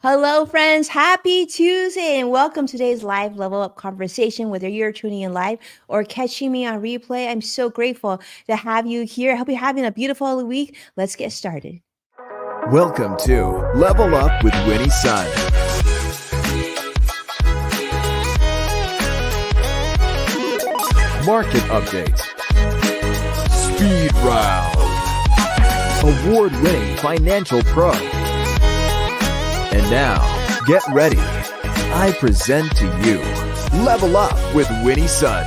Hello, friends. Happy Tuesday, and welcome to today's live level up conversation. Whether you're tuning in live or catching me on replay, I'm so grateful to have you here. I hope you're having a beautiful week. Let's get started. Welcome to Level Up with Winnie Sun. Market update. Speed round. Award-winning financial pro. And now, get ready. I present to you Level Up with Winnie Sun.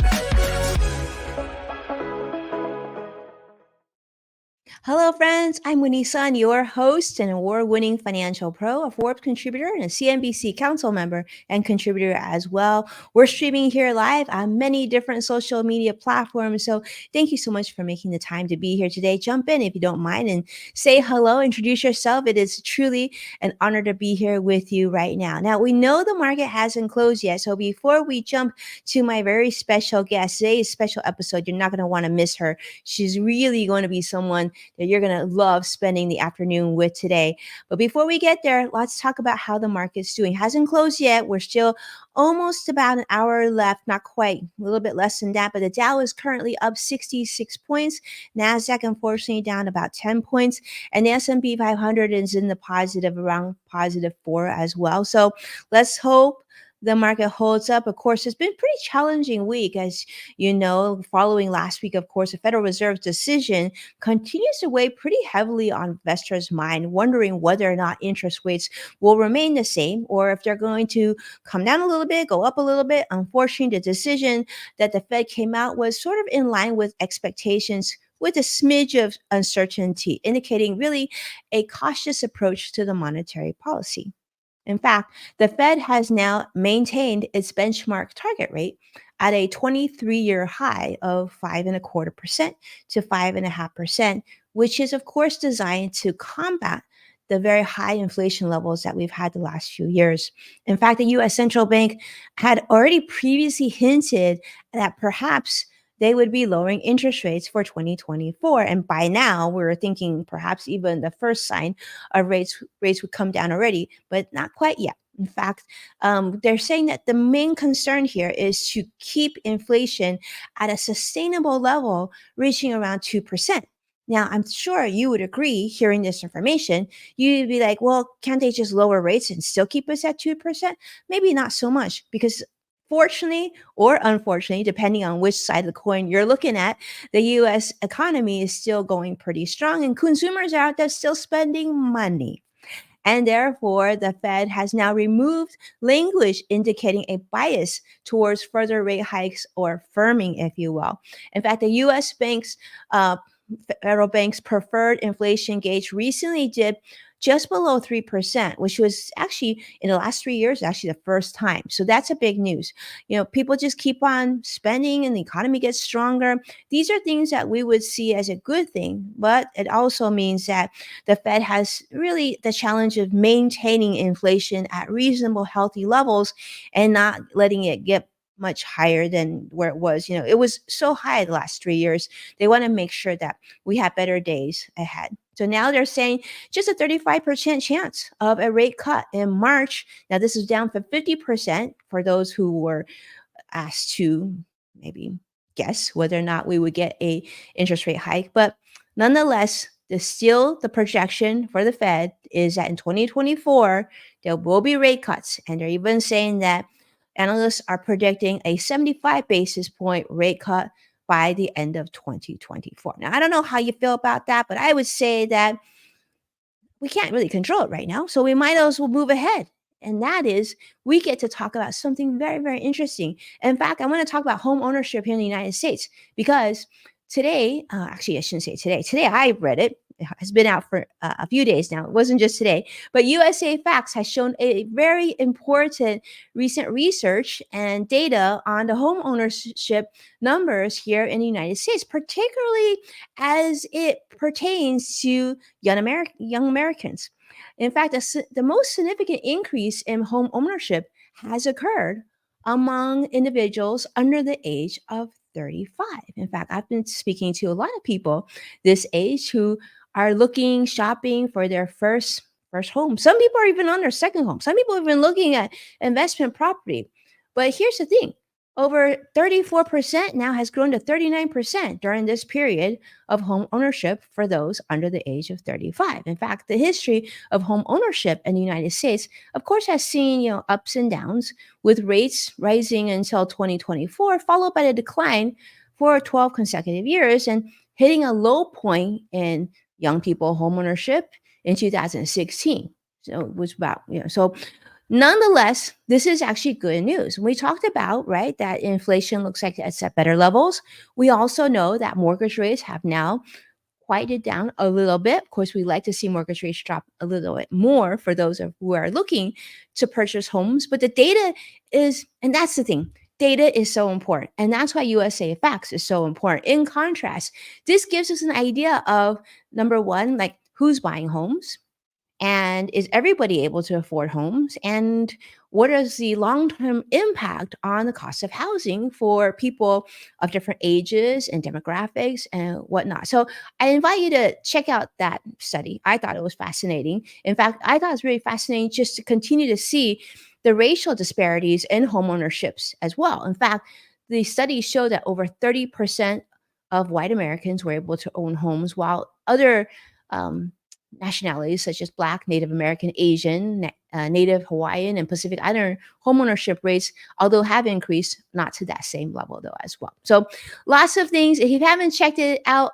Hello, friends. I'm Winnie Sun, your host and award-winning financial pro, a Forbes contributor, and a CNBC council member and contributor as well. We're streaming here live on many different social media platforms. So thank you so much for making the time to be here today. Jump in if you don't mind and say hello, introduce yourself. It is truly an honor to be here with you right now. Now, we know the market hasn't closed yet. So before we jump to my very special guest, today's special episode, you're not going to want to miss her. She's really going to be someone that you're going to love spending the afternoon with today. But before we get there, let's talk about how the market's doing. Hasn't closed yet. We're still almost about an hour left, not quite, a little bit less than that. But the Dow is currently up 66 points. NASDAQ, unfortunately, down about 10 points. And the S&P 500 is in the positive, around positive 4 as well. So let's hope the market holds up. Of course, it's been a pretty challenging week, as you know, following last week. Of course, the Federal Reserve's decision continues to weigh pretty heavily on investors' mind, wondering whether or not interest rates will remain the same or if they're going to come down a little bit, go up a little bit. Unfortunately, the decision that the Fed came out was sort of in line with expectations, with a smidge of uncertainty, indicating really a cautious approach to the monetary policy. In fact, the Fed has now maintained its benchmark target rate at a 23-year high of 5.25% to 5.5%, which is, of course, designed to combat the very high inflation levels that we've had the last few years. In fact, the US Central Bank had already previously hinted that perhaps they would be lowering interest rates for 2024. And by now, we were thinking perhaps even the first sign of rates would come down already, but not quite yet. In fact, they're saying that the main concern here is to keep inflation at a sustainable level, reaching around 2%. Now, I'm sure you would agree hearing this information. You'd be like, well, can't they just lower rates and still keep us at 2%? Maybe not so much, because fortunately or unfortunately, depending on which side of the coin you're looking at, the US economy is still going pretty strong and consumers are out there still spending money. And therefore, the Fed has now removed language indicating a bias towards further rate hikes or firming, if you will. In fact, the US banks, federal bank's preferred inflation gauge recently dipped just below 3%, which was actually in the last 3 years, actually the first time. So that's a big news. You know, people just keep on spending and the economy gets stronger. These are things that we would see as a good thing, but it also means that the Fed has really the challenge of maintaining inflation at reasonable, healthy levels and not letting it get much higher than where it was. You know, it was so high the last 3 years. They want to make sure that we have better days ahead. So now they're saying just a 35% chance of a rate cut in March. Now, this is down from 50% for those who were asked to maybe guess whether or not we would get a interest rate hike. But nonetheless, the projection for the Fed is that in 2024, there will be rate cuts. And they're even saying that analysts are predicting a 75 basis point rate cut by the end of 2024. Now, I don't know how you feel about that, but I would say that we can't really control it right now. So we might as well move ahead. And that is, we get to talk about something very, very interesting. In fact, I want to talk about home ownership here in the United States because today, actually, I shouldn't say today. Today, I read it. It has been out for a few days now. It wasn't just today. But USAFacts has shown a very important recent research and data on the home ownership numbers here in the United States, particularly as it pertains to young Americans. In fact, the most significant increase in home ownership has occurred among individuals under the age of 35. In fact, I've been speaking to a lot of people this age who are looking, shopping for their first first home. Some people are even on their second home. Some people have been looking at investment property. But here's the thing, over 34% now has grown to 39% during this period of home ownership for those under the age of 35. In fact, the history of home ownership in the United States, of course, has seen ups and downs, with rates rising until 2024, followed by a decline for 12 consecutive years, and hitting a low point in young people homeownership in 2016. So it was about, so nonetheless, this is actually good news. We talked about, right, that inflation looks like it's at better levels. We also know that mortgage rates have now quieted down a little bit. Of course, we like to see mortgage rates drop a little bit more for those who are looking to purchase homes. But the data is, and that's the thing, data is so important. And that's why USA Facts is so important. In contrast, this gives us an idea of, number one, like who's buying homes, and is everybody able to afford homes? And what is the long term impact on the cost of housing for people of different ages and demographics and whatnot? So I invite you to check out that study. I thought it was fascinating. In fact, I thought it was really fascinating just to continue to see the racial disparities in homeownerships as well. In fact, the studies show that over 30% of white Americans were able to own homes, while other um, nationalities such as Black, Native American, Asian, Native Hawaiian, and Pacific Islander homeownership rates, although have increased, not to that same level though as well. So lots of things. If you haven't checked it out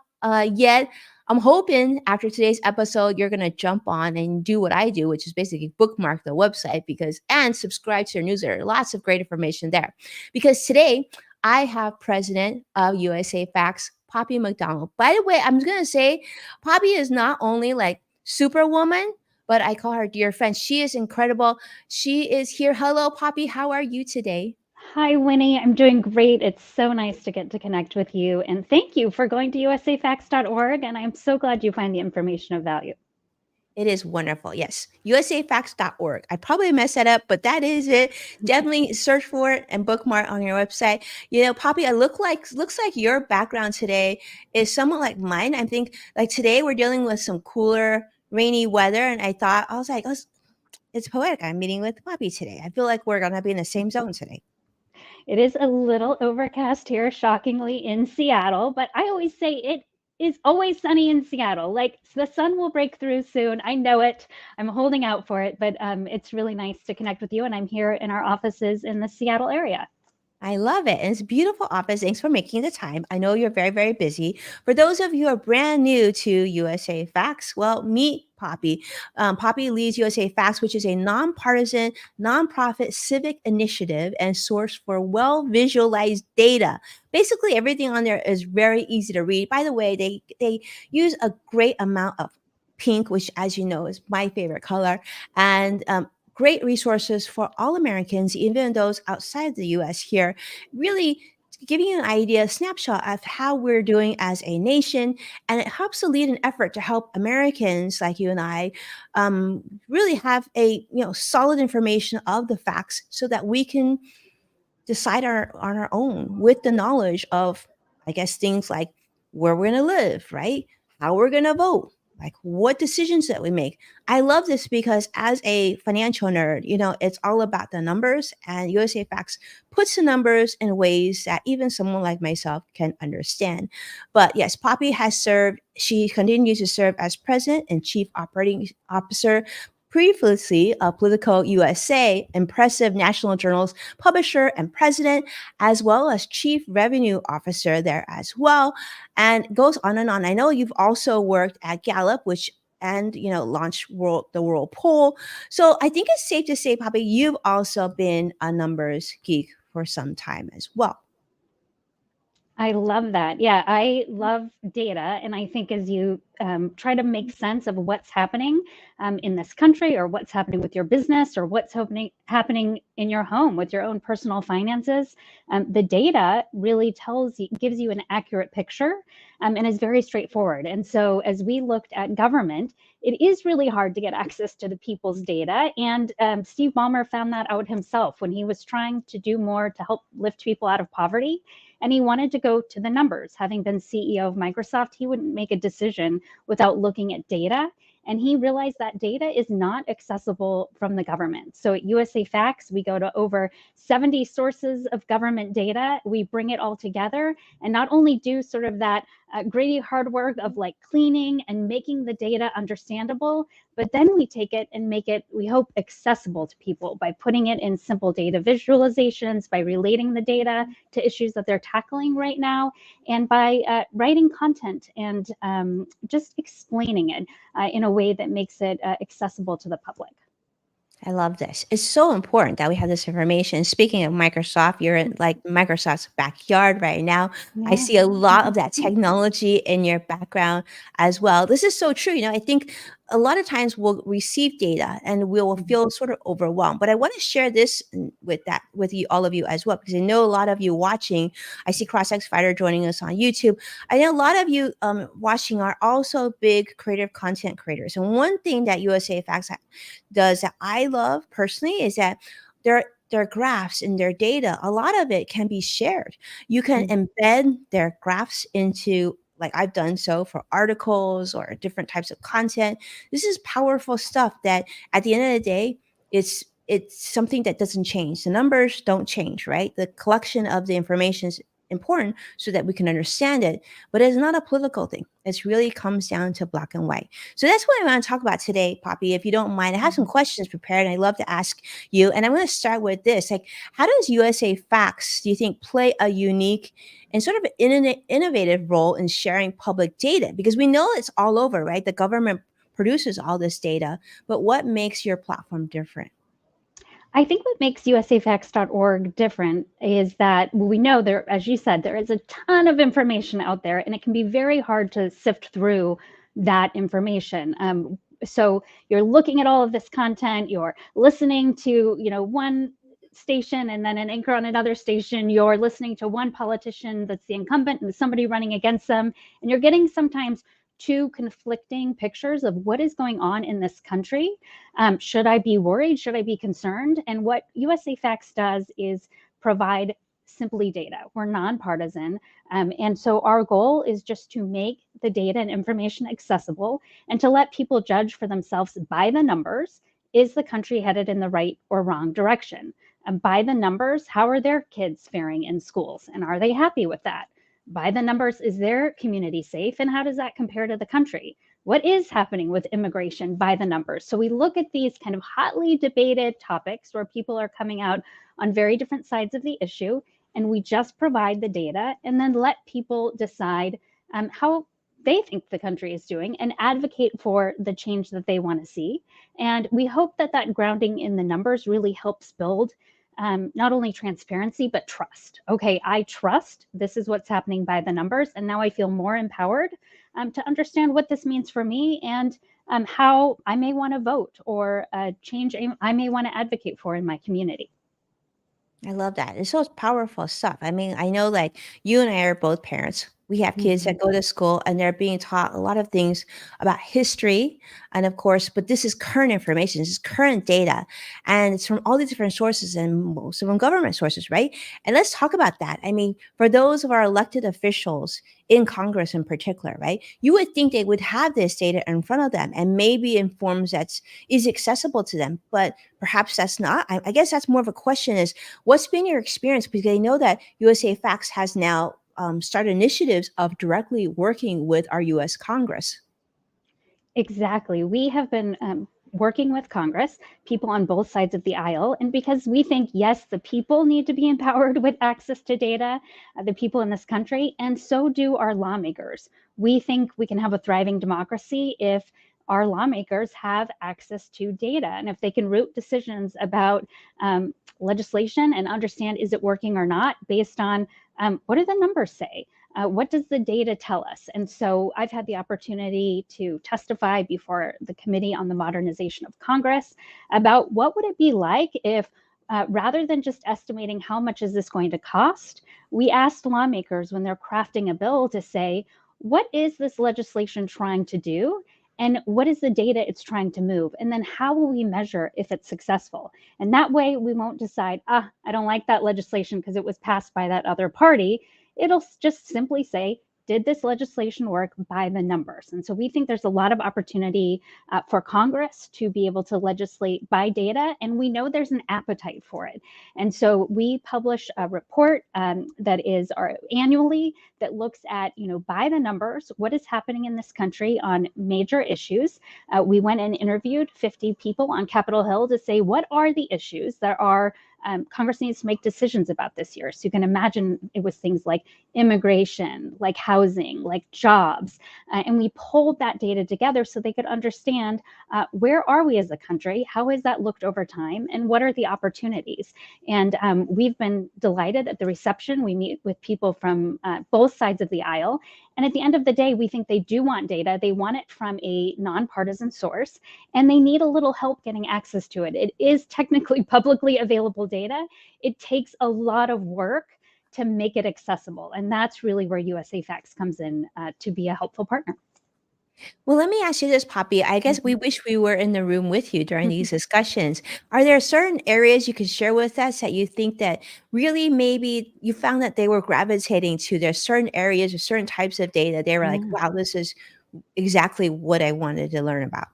yet, I'm hoping after today's episode, you're going to jump on and do what I do, which is basically bookmark the website and subscribe to your newsletter. Lots of great information there. Because today I have President of USA Facts, Poppy MacDonald. By the way, I'm going to say Poppy is not only like superwoman, but I call her dear friend. She is incredible. She is here. Hello, Poppy. How are you today? Hi, Winnie. I'm doing great. It's so nice to get to connect with you. And thank you for going to usafacts.org. And I'm so glad you find the information of value. It is wonderful. Yes. USAFacts.org. I probably messed that up, but that is it. Definitely search for it and bookmark on your website. Poppy, looks like your background today is somewhat like mine. I think like today we're dealing with some cooler, rainy weather. And I was like, oh, it's poetic. I'm meeting with Poppy today. I feel like we're gonna be in the same zone today. It is a little overcast here, shockingly, in Seattle, but I always say it is always sunny in Seattle. Like the sun will break through soon. I know it. I'm holding out for it, but it's really nice to connect with you. And I'm here in our offices in the Seattle area. I love it. And it's a beautiful office. Thanks for making the time. I know you're very, very busy. For those of you who are brand new to USA Facts, well, meet Poppy. Poppy leads USA Facts, which is a nonpartisan, nonprofit civic initiative and source for well visualized data. Basically, everything on there is very easy to read. By the way, they use a great amount of pink, which, as you know, is my favorite color, and great resources for all Americans, even those outside the US here, really giving you an idea, a snapshot of how we're doing as a nation. And it helps to lead an effort to help Americans like you and I really have a solid information of the facts so that we can decide on our own with the knowledge of, I guess, things like where we're going to live, right? How we're going to vote, like what decisions that we make. I love this because as a financial nerd, it's all about the numbers, and USA Facts puts the numbers in ways that even someone like myself can understand. But yes, Poppy she continues to serve as president and chief operating officer, previously Politico USA, impressive national journals publisher and president, as well as chief revenue officer there as well, and goes on and on. I know you've also worked at Gallup, launched the World Poll. So I think it's safe to say, Poppy, you've also been a numbers geek for some time as well. I love that. Yeah, I love data. And I think as you try to make sense of what's happening in this country, or what's happening with your business, or what's happening in your home with your own personal finances, the data really gives you an accurate picture, and is very straightforward. And so as we looked at government, it is really hard to get access to the people's data. And Steve Ballmer found that out himself when he was trying to do more to help lift people out of poverty. And he wanted to go to the numbers. Having been CEO of Microsoft, he wouldn't make a decision without looking at data. And he realized that data is not accessible from the government. So at USAFacts, we go to over 70 sources of government data. We bring it all together and not only do sort of that gritty hard work of like cleaning and making the data understandable, but then we take it and make it, we hope, accessible to people by putting it in simple data visualizations, by relating the data to issues that they're tackling right now, and by writing content and just explaining it in a way that makes it accessible to the public. I love this. It's so important that we have this information. Speaking of Microsoft, you're in like Microsoft's backyard right now. I Yeah. see a lot of that technology in your background as well. This is so true. I think a lot of times we'll receive data and we will feel sort of overwhelmed. But I want to share this with you, all of you as well, because I know a lot of you watching. I see CrossX Fighter joining us on YouTube. I know a lot of you watching are also big creative content creators. And one thing that USA Facts does that I love personally is that their graphs and their data, a lot of it can be shared. You can embed their graphs into, like I've done so for articles or different types of content. This is powerful stuff that at the end of the day, it's something that doesn't change. The numbers don't change, right? The collection of the information is important so that we can understand it, but it's not a political thing. It really comes down to black and white. So that's what I want to talk about today, Poppy, if you don't mind. I have some questions prepared and I'd love to ask you. And I'm going to start with this. Like, how does USA Facts, do you think, play a unique and sort of innovative role in sharing public data? Because we know it's all over, right? The government produces all this data, but what makes your platform different? I think what makes usafacts.org different is that we know there, as you said, there is a ton of information out there, and it can be very hard to sift through that information. So you're looking at all of this content, you're listening to, one station and then an anchor on another station, you're listening to one politician that's the incumbent and somebody running against them, and you're getting sometimes two conflicting pictures of what is going on in this country. Should I be worried? Should I be concerned? And what USA Facts does is provide simply data. We're nonpartisan. And so our goal is just to make the data and information accessible and to let people judge for themselves by the numbers. Is the country headed in the right or wrong direction? And by the numbers, how are their kids faring in schools? And are they happy with that? By the numbers, is their community safe? And how does that compare to the country? What is happening with immigration by the numbers? So we look at these kind of hotly debated topics where people are coming out on very different sides of the issue, and we just provide the data and then let people decide how they think the country is doing and advocate for the change that they want to see. And we hope that that grounding in the numbers really helps build not only transparency, but trust. Okay, I trust this is what's happening by the numbers, and now I feel more empowered to understand what this means for me and how I may want to vote or change I may want to advocate for in my community. I love that. It's so powerful stuff. I mean, I know like you and I are both parents. We have kids that go to school and they're being taught a lot of things about history. And of course, but this is current information, this is current data. And it's from all these different sources and most of them government sources, right? And let's talk about that. I mean, for those of our elected officials in Congress in particular, right? You would think they would have this data in front of them and maybe in forms that is accessible to them, but perhaps that's not. I guess that's more of a question is, what's been your experience? Because I know that USA Facts has now started initiatives of directly working with our U.S. Congress. Exactly. We have been working with Congress, people on both sides of the aisle, and because we think, yes, the people need to be empowered with access to data, the people in this country, and so do our lawmakers. We think we can have a thriving democracy if our lawmakers have access to data and if they can root decisions about legislation and understand is it working or not based on what do the numbers say? What does the data tell us? And so I've had the opportunity to testify before the Committee on the Modernization of Congress about what would it be like if rather than just estimating how much is this going to cost, we asked lawmakers when they're crafting a bill to say, what is this legislation trying to do? And what is the data it's trying to move? And then how will we measure if it's successful? And that way we won't decide, I don't like that legislation because it was passed by that other party. It'll just simply say, did this legislation work by the numbers? And so we think there's a lot of opportunity for Congress to be able to legislate by data, and we know there's an appetite for it. And so we publish a report that is annually that looks at, by the numbers, what is happening in this country on major issues. We went and interviewed 50 people on Capitol Hill to say, what are the issues that are Congress needs to make decisions about this year. So you can imagine it was things like immigration, like housing, like jobs. And we pulled that data together so they could understand where are we as a country, how has that looked over time, and what are the opportunities. And we've been delighted at the reception. We meet with people from both sides of the aisle. And at the end of the day, we think they do want data. They want it from a nonpartisan source, and they need a little help getting access to it. It is technically publicly available data. It takes a lot of work to make it accessible. And that's really where USAFacts comes in to be a helpful partner. Well, let me ask you this, Poppy. I guess we wish we were in the room with you during these discussions. Are there certain areas you could share with us that you think that really maybe you found that they were gravitating to? There's certain areas or certain types of data they were like, wow, this is exactly what I wanted to learn about.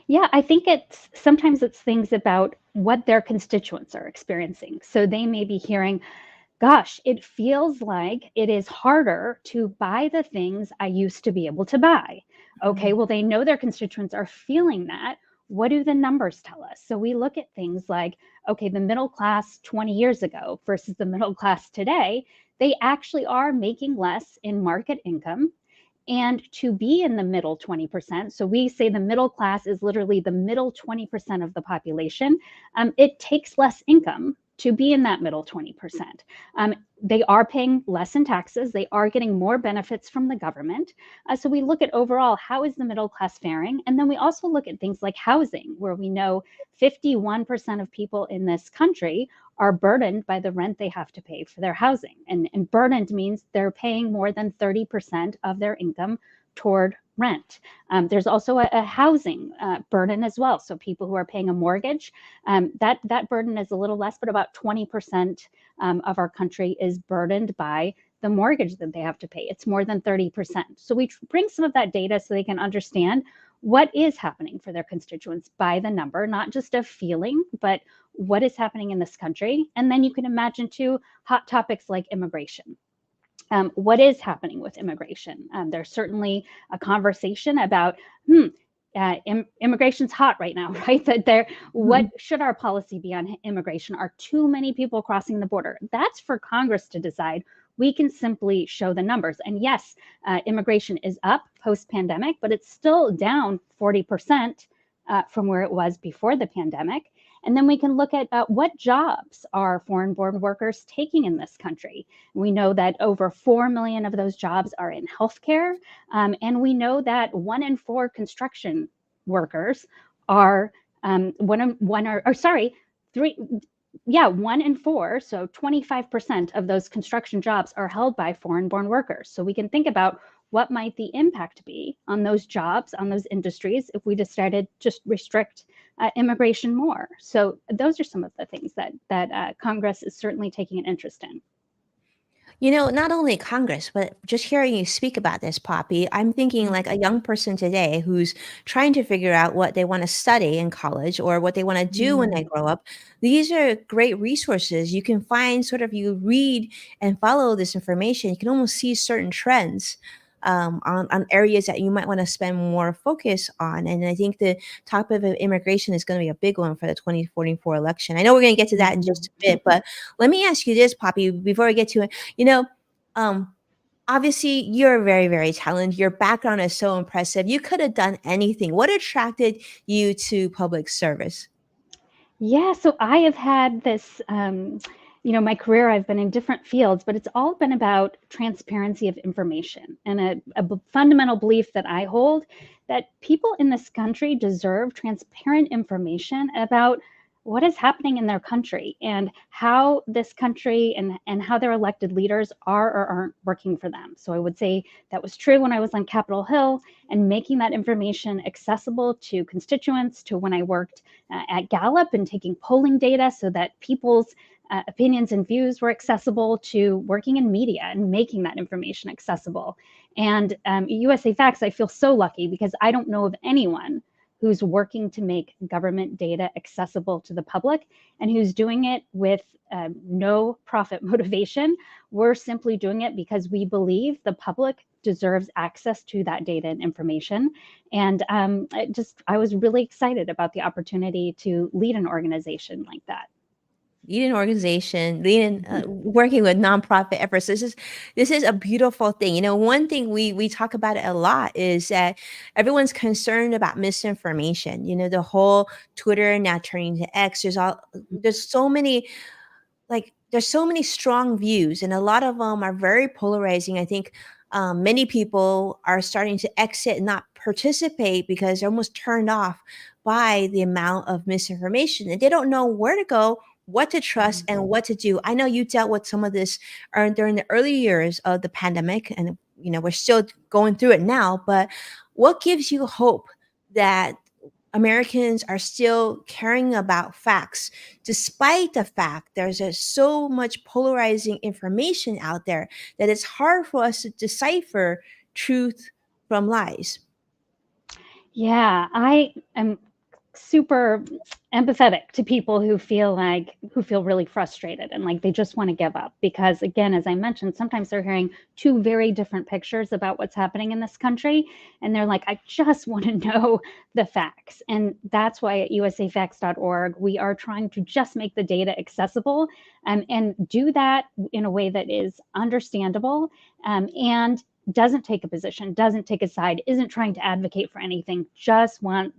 Yeah, I think sometimes it's things about what their constituents are experiencing. So they may be hearing, gosh, it feels like it is harder to buy the things I used to be able to buy. Okay, well, they know their constituents are feeling that. What do the numbers tell us? So we look at things like, okay, the middle class 20 years ago versus the middle class today, they actually are making less in market income. And to be in the middle 20%, so we say the middle class is literally the middle 20% of the population, it takes less income to be in that middle 20%. They are paying less in taxes. They are getting more benefits from the government. So we look at overall, how is the middle class faring? And then we also look at things like housing, where we know 51% of people in this country are burdened by the rent they have to pay for their housing. And burdened means they're paying more than 30% of their income toward rent. There's also a housing burden as well. So people who are paying a mortgage, that burden is a little less, but about 20% of our country is burdened by the mortgage that they have to pay. It's more than 30%. So we bring some of that data so they can understand what is happening for their constituents by the number, not just a feeling, but what is happening in this country. And then you can imagine too, hot topics like immigration. What is happening with immigration? There's certainly a conversation about, immigration's hot right now, right? That what should our policy be on immigration? Are too many people crossing the border? That's for Congress to decide. We can simply show the numbers. And yes, immigration is up post-pandemic, but it's still down 40% from where it was before the pandemic. And then we can look at what jobs are foreign-born workers taking in this country. We know that over 4 million of those jobs are in healthcare. And we know that 1 in 4 construction workers are 1 in 4, so 25% of those construction jobs are held by foreign-born workers. So we can think about what might the impact be on those jobs, on those industries, if we decided to just restrict immigration more. So those are some of the things that Congress is certainly taking an interest in. Not only Congress, but just hearing you speak about this, Poppy, I'm thinking like a young person today who's trying to figure out what they want to study in college or what they want to do when they grow up. These are great resources. You can find you read and follow this information. You can almost see certain trends on areas that you might want to spend more focus on. And I think the topic of immigration is going to be a big one for the 2044 election. I know we're going to get to that in just a bit, but let me ask you this, Poppy, before I get to it. Obviously you're very, very talented. Your background is so impressive. You could have done anything. What attracted you to public service? Yeah, so I have had this, my career, I've been in different fields, but it's all been about transparency of information and a fundamental belief that I hold that people in this country deserve transparent information about what is happening in their country and how this country and how their elected leaders are or aren't working for them. So I would say that was true when I was on Capitol Hill, and making that information accessible to constituents, to when I worked at Gallup and taking polling data so that people's opinions and views were accessible, to working in media and making that information accessible. And USA Facts, I feel so lucky because I don't know of anyone who's working to make government data accessible to the public and who's doing it with no profit motivation. We're simply doing it because we believe the public deserves access to that data and information. And I was really excited about the opportunity to lead an organization like that. Leading an organization, working with nonprofit efforts. This is a beautiful thing. You know, one thing we talk about it a lot is that everyone's concerned about misinformation. You know, the whole Twitter now turning to X. There's so many, like, there's so many strong views, and a lot of them are very polarizing. I think many people are starting to exit and not participate because they're almost turned off by the amount of misinformation, and they don't know where to go, what to trust, and what to do. I know you dealt with some of this during the early years of the pandemic, and you know we're still going through it now. But what gives you hope that Americans are still caring about facts, despite the fact there's so much polarizing information out there that it's hard for us to decipher truth from lies? Yeah, I am super empathetic to people who feel really frustrated and like they just want to give up, because again, as I mentioned, sometimes they're hearing two very different pictures about what's happening in this country, and they're like, I just want to know the facts. And that's why at usafacts.org we are trying to just make the data accessible, and do that in a way that is understandable, and doesn't take a position, doesn't take a side, isn't trying to advocate for anything, just wants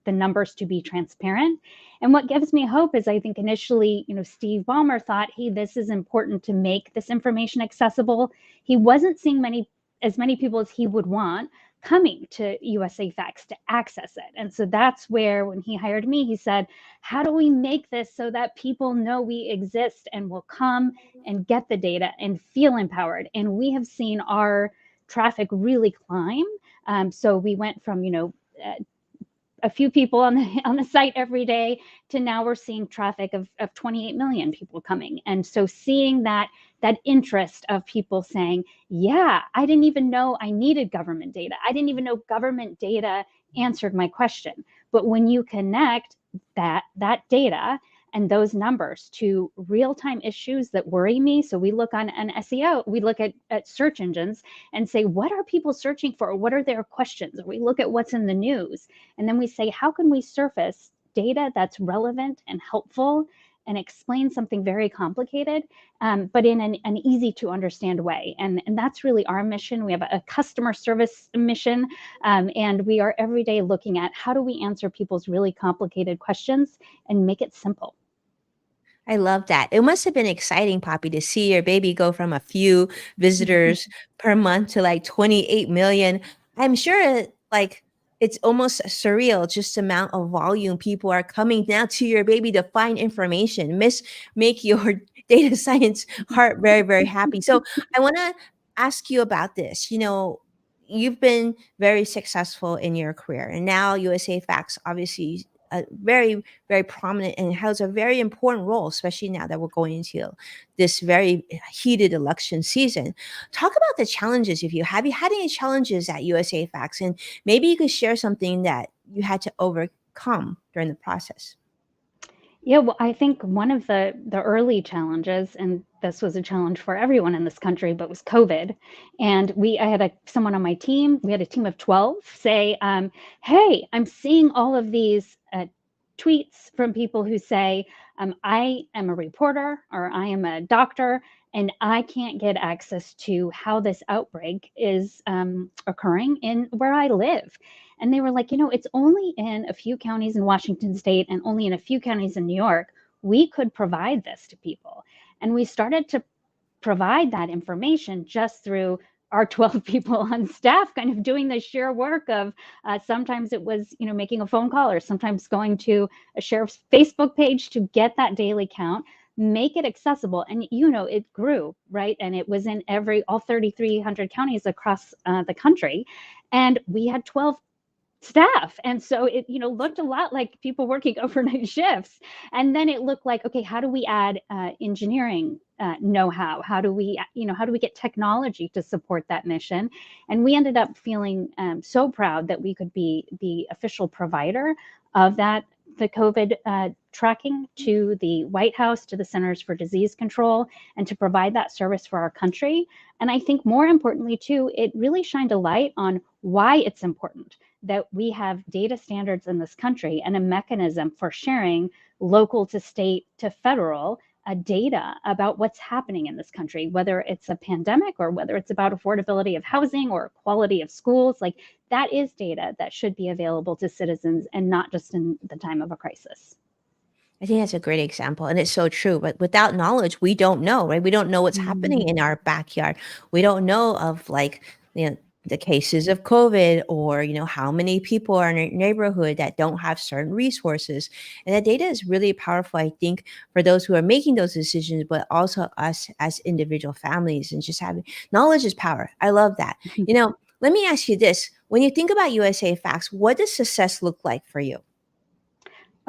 the numbers to be transparent. And what gives me hope is I think initially, Steve Ballmer thought, hey, this is important to make this information accessible. He wasn't seeing as many people as he would want coming to USA Facts to access it. And so that's where, when he hired me, he said, how do we make this so that people know we exist and will come and get the data and feel empowered? And we have seen our traffic really climb. So we went from, a few people on the site every day to now we're seeing traffic of 28 million people coming. And so seeing that interest of people saying, yeah, I didn't even know I needed government data. I didn't even know government data answered my question. But when you connect that data and those numbers to real-time issues that worry me. So we look on an SEO, we look at search engines and say, what are people searching for? What are their questions? Or we look at what's in the news. And then we say, how can we surface data that's relevant and helpful and explain something very complicated, but in an easy to understand way? And that's really our mission. We have a customer service mission, and we are every day looking at how do we answer people's really complicated questions and make it simple. I love that. It must have been exciting, Poppy, to see your baby go from a few visitors per month to like 28 million. I'm sure it's almost surreal, just the amount of volume people are coming now to your baby to find information. Make your data science heart very, very happy. So I want to ask you about this. You've been very successful in your career, and now USA Facts obviously very, very prominent and has a very important role, especially now that we're going into this very heated election season. Talk about the challenges. Have you had any challenges at USA Facts, and maybe you could share something that you had to overcome during the process? Yeah, well, I think one of the early challenges, and this was a challenge for everyone in this country, but was COVID. And I had someone on my team. We had a team of 12 say, "Hey, I'm seeing all of these tweets from people who say, I am a reporter or I am a doctor, and I can't get access to how this outbreak is occurring in where I live." And they were like, it's only in a few counties in Washington state and only in a few counties in New York. We could provide this to people. And we started to provide that information just through our 12 people on staff kind of doing the sheer work of sometimes it was, making a phone call, or sometimes going to a sheriff's Facebook page to get that daily count, make it accessible. And, it grew, right? And it was in all 3,300 counties across the country. And we had 12 staff. And so it, looked a lot like people working overnight shifts. And then it looked like, okay, how do we add engineering know-how? How do we get technology to support that mission? And we ended up feeling so proud that we could be the official provider of the COVID tracking to the White House, to the Centers for Disease Control, and to provide that service for our country. And I think more importantly too, it really shined a light on why it's important that we have data standards in this country and a mechanism for sharing local to state to federal data about what's happening in this country, whether it's a pandemic or whether it's about affordability of housing or quality of schools. Like, that is data that should be available to citizens and not just in the time of a crisis. I think that's a great example, and it's so true. But without knowledge, we don't know, right? We don't know what's happening in our backyard. We don't know of the cases of COVID, or how many people are in a neighborhood that don't have certain resources. And that data is really powerful, I think, for those who are making those decisions, but also us as individual families. And just having knowledge is power. I love that. Let me ask you this: when you think about USA Facts, what does success look like for you?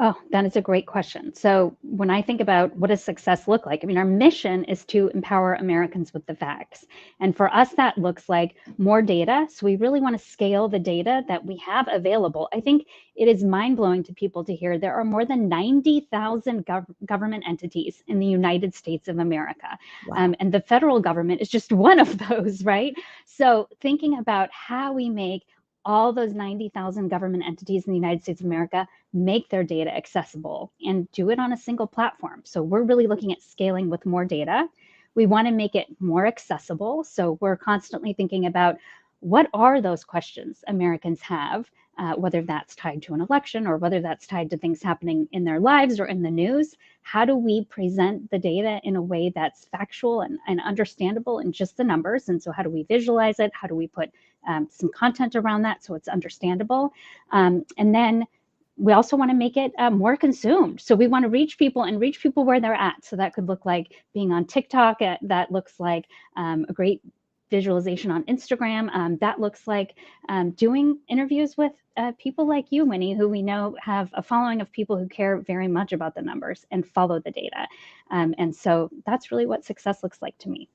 Oh, that is a great question. So when I think about what does success look like, our mission is to empower Americans with the facts. And for us, that looks like more data. So we really want to scale the data that we have available. I think it is mind-blowing to people to hear there are more than 90,000 government entities in the United States of America. Wow. And the federal government is just one of those, right? So thinking about how we make all those 90,000 government entities in the United States of America make their data accessible and do it on a single platform. So we're really looking at scaling with more data. We want to make it more accessible. So we're constantly thinking about what are those questions Americans have, whether that's tied to an election or whether that's tied to things happening in their lives or in the news. How do we present the data in a way that's factual and understandable in just the numbers? And so how do we visualize it? How do we put some content around that so it's understandable? And then we also want to make it more consumed. So we want to reach people where they're at. So that could look like being on TikTok. That looks like a great visualization on Instagram. That looks like doing interviews with people like you, Winnie, who we know have a following of people who care very much about the numbers and follow the data. And so that's really what success looks like to me.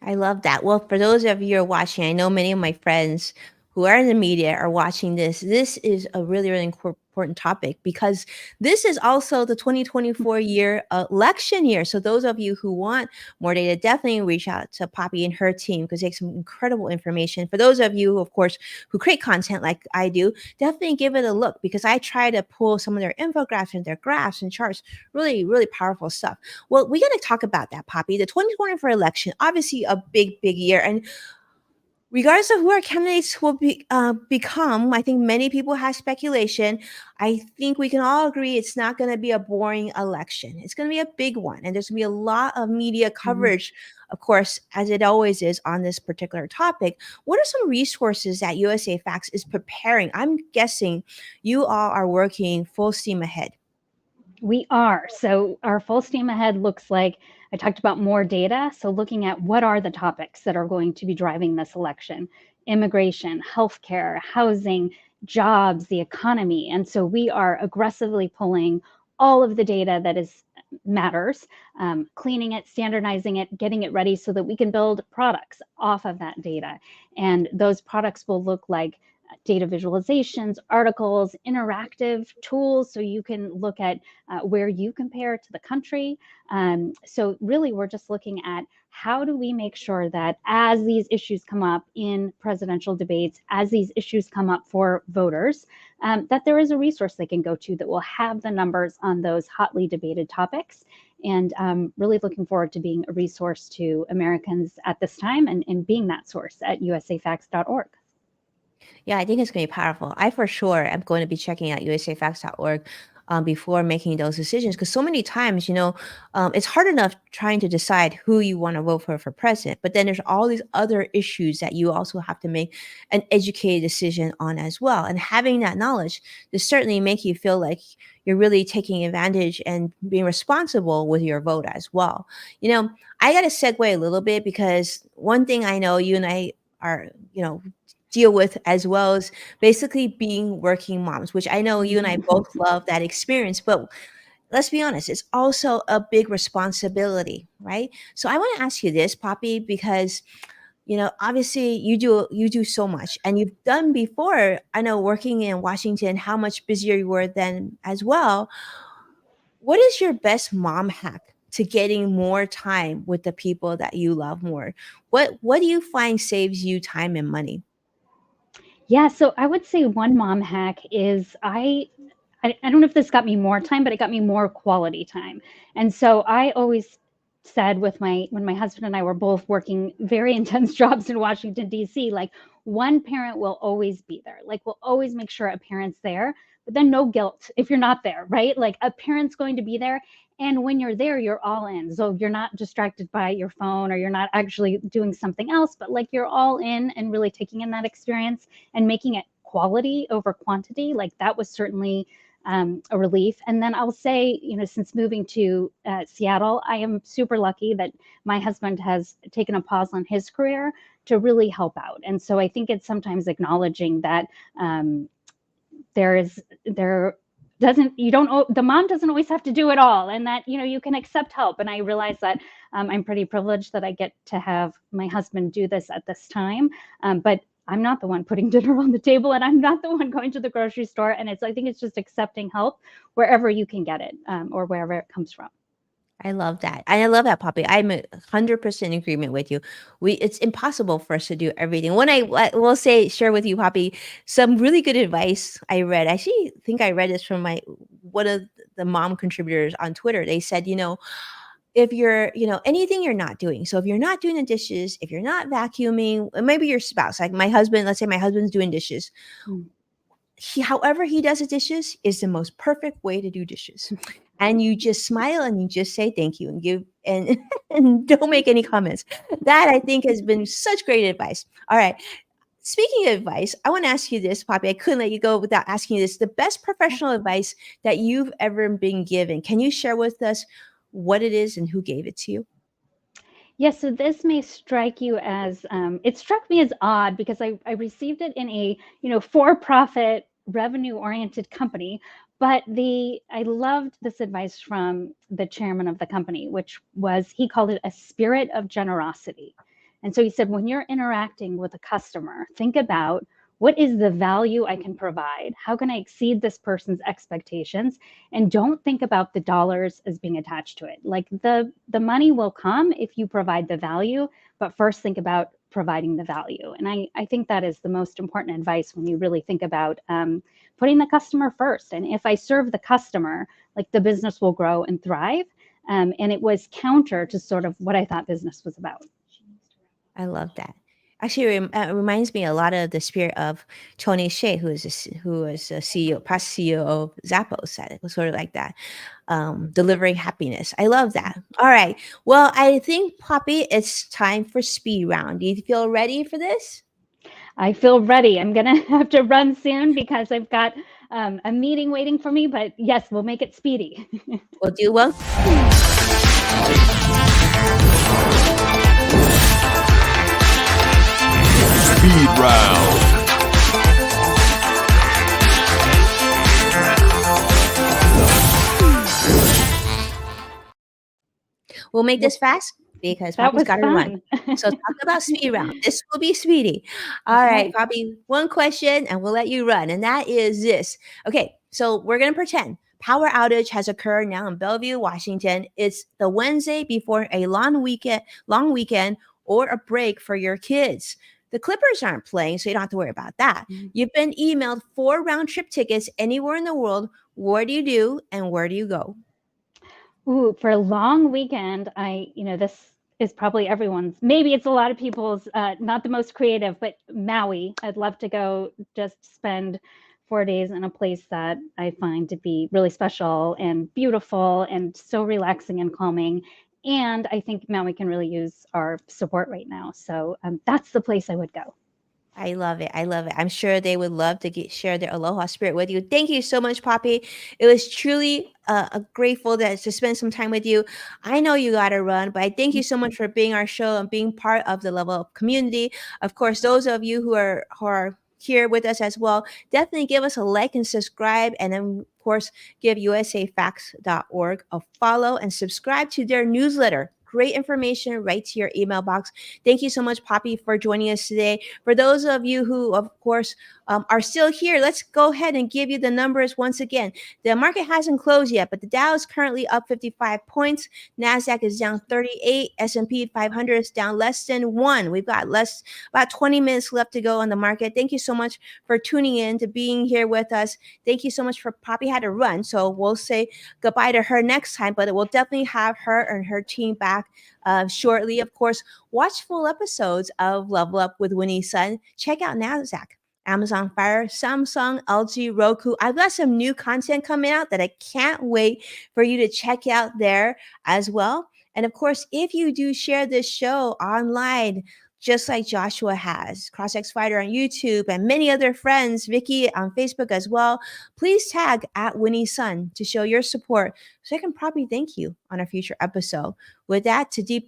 I love that. Well, for those of you who are watching, I know many of my friends who are in the media are watching this. This is a really, really important topic, because this is also the 2024 year election year. So those of you who want more data, definitely reach out to Poppy and her team, because they have some incredible information. For those of you, of course, who create content like I do, definitely give it a look, because I try to pull some of their infographics and their graphs and charts. Really, really powerful stuff. Well, we got to talk about that, Poppy. The 2024 election, obviously a big, big year. And regardless of who our candidates will become, I think many people have speculation. I think we can all agree it's not going to be a boring election. It's going to be a big one. And there's going to be a lot of media coverage, of course, as it always is on this particular topic. What are some resources that USA Facts is preparing? I'm guessing you all are working full steam ahead. We are. So our full steam ahead looks like, I talked about more data. So looking at what are the topics that are going to be driving this election: immigration, healthcare, housing, jobs, the economy. And so we are aggressively pulling all of the data that matters, cleaning it, standardizing it, getting it ready so that we can build products off of that data. And those products will look like data visualizations, articles, interactive tools, so you can look at where you compare to the country. So really, we're just looking at how do we make sure that as these issues come up in presidential debates, as these issues come up for voters, that there is a resource they can go to that will have the numbers on those hotly debated topics. And really looking forward to being a resource to Americans at this time, and being that source at usafacts.org. Yeah, I think it's going to be powerful. I for sure am going to be checking out usafacts.org. before making those decisions. Because so many times, it's hard enough trying to decide who you want to vote for president, but then there's all these other issues that you also have to make an educated decision on as well. And having that knowledge to certainly make you feel like you're really taking advantage and being responsible with your vote as well. I got to segue a little bit because one thing I know you and I are, deal with as well as basically being working moms, which I know you and I both love that experience. But let's be honest, it's also a big responsibility, right? So I want to ask you this, Poppy, because obviously you do so much, and you've done before. I know working in Washington, how much busier you were then as well. What is your best mom hack to getting more time with the people that you love more? What do you find saves you time and money? Yeah, so I would say one mom hack is I don't know if this got me more time, but it got me more quality time. And so I always said with my when my husband and I were both working very intense jobs in Washington D.C., like one parent will always be there. Like we'll always make sure a parent's there, but then no guilt if you're not there, right? Like a parent's going to be there. And when you're there, you're all in. So you're not distracted by your phone or you're not actually doing something else, but like you're all in and really taking in that experience and making it quality over quantity. Like that was certainly a relief. And then I'll say, since moving to Seattle, I am super lucky that my husband has taken a pause on his career to really help out. And so I think it's sometimes acknowledging that there doesn't you don't the mom doesn't always have to do it all, and that you can accept help. And I realize that I'm pretty privileged that I get to have my husband do this at this time, but I'm not the one putting dinner on the table, and I'm not the one going to the grocery store. And I think it's just accepting help wherever you can get it, or wherever it comes from. I love that. I love that, Poppy. I'm 100% in agreement with you. It's impossible for us to do everything. I will share with you, Poppy, some really good advice I read. I actually think I read this from one of the mom contributors on Twitter. They said, if you're, anything you're not doing. So if you're not doing the dishes, if you're not vacuuming, maybe your spouse, like my husband, let's say my husband's doing dishes. Mm. However he does the dishes is the most perfect way to do dishes. And you just smile and you just say thank you and give and and don't make any comments. That I think has been such great advice. All right. Speaking of advice, I want to ask you this, Poppy. I couldn't let you go without asking you this. The best professional advice that you've ever been given. Can you share with us what it is and who gave it to you? Yes, so this may strike you as it struck me as odd because I received it in a for-profit revenue-oriented company, but I loved this advice from the chairman of the company, which was he called it a spirit of generosity. And so he said, when you're interacting with a customer, think about what is the value I can provide? How can I exceed this person's expectations? And don't think about the dollars as being attached to it. Like the money will come if you provide the value, but first think about providing the value. And I think that is the most important advice when you really think about putting the customer first. And if I serve the customer, like the business will grow and thrive. And it was counter to sort of what I thought business was about. I love that. Actually, it reminds me a lot of the spirit of Tony Hsieh, who is a CEO, past CEO of Zappos. Said it was sort of like that, delivering happiness. I love that. All right. Well, I think, Poppy, it's time for speed round. Do you feel ready for this? I feel ready. I'm going to have to run soon because I've got a meeting waiting for me. But yes, we'll make it speedy. We'll do well. Speed round. We'll make this fast because That Poppy's was got to run. fun. So talk about speed round. This will be speedy. All right, Okay. Poppy, one question and we'll let you run. And that is this. Okay, so we're going to pretend power outage has occurred now in Bellevue, Washington. It's the Wednesday before a long weekend or a break for your kids. The Clippers aren't playing, so you don't have to worry about that. You've been emailed 4 round trip tickets anywhere in the world. What do you do and where do you go? Ooh, for a long weekend, this is probably maybe it's a lot of people's, not the most creative, but Maui. I'd love to go just spend 4 days in a place that I find to be really special and beautiful and so relaxing and calming. And I think Maui can really use our support right now. So that's the place I would go. I love it. I love it. I'm sure they would love to share their aloha spirit with you. Thank you so much, Poppy. It was truly a grateful to spend some time with you. I know you got to run, but I thank you so much for being our show and being part of the Level Up community. Of course, those of you who are here with us as well, definitely give us a like and subscribe, and then of course give usafacts.org a follow and subscribe to their newsletter. Great information right to your email box. Thank you so much, Poppy, for joining us today. For those of you who, of course, are still here, let's go ahead and give you the numbers once again. The market hasn't closed yet, but the Dow is currently up 55 points. NASDAQ is down 38. S&P 500 is down less than 1. We've got about 20 minutes left to go on the market. Thank you so much for tuning in, to being here with us. Thank you so much for Poppy had to run, so we'll say goodbye to her next time, but we'll definitely have her and her team back shortly. Of course, watch full episodes of Level Up with Winnie Sun. Check out NASDAQ, Amazon Fire, Samsung, LG, Roku. I've got some new content coming out that I can't wait for you to check out there as well. And of course, if you do share this show online, just like Joshua has, CrossX Fighter on YouTube, and many other friends, Vicky on Facebook as well, please tag at Winnie Sun to show your support so I can probably thank you on a future episode. With that, to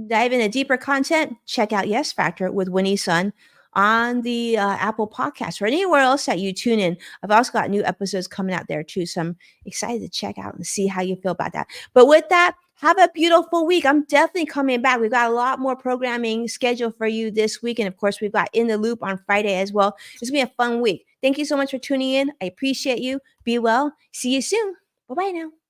dive into deeper content, check out Yes Factor with Winnie Sun on the Apple Podcast or anywhere else that you tune in. I've also got new episodes coming out there too, so I'm excited to check out and see how you feel about that. But with that, have a beautiful week. I'm definitely coming back. We've got a lot more programming scheduled for you this week. And of course, we've got In the Loop on Friday as well. It's going to be a fun week. Thank you so much for tuning in. I appreciate you. Be well. See you soon. Bye-bye now.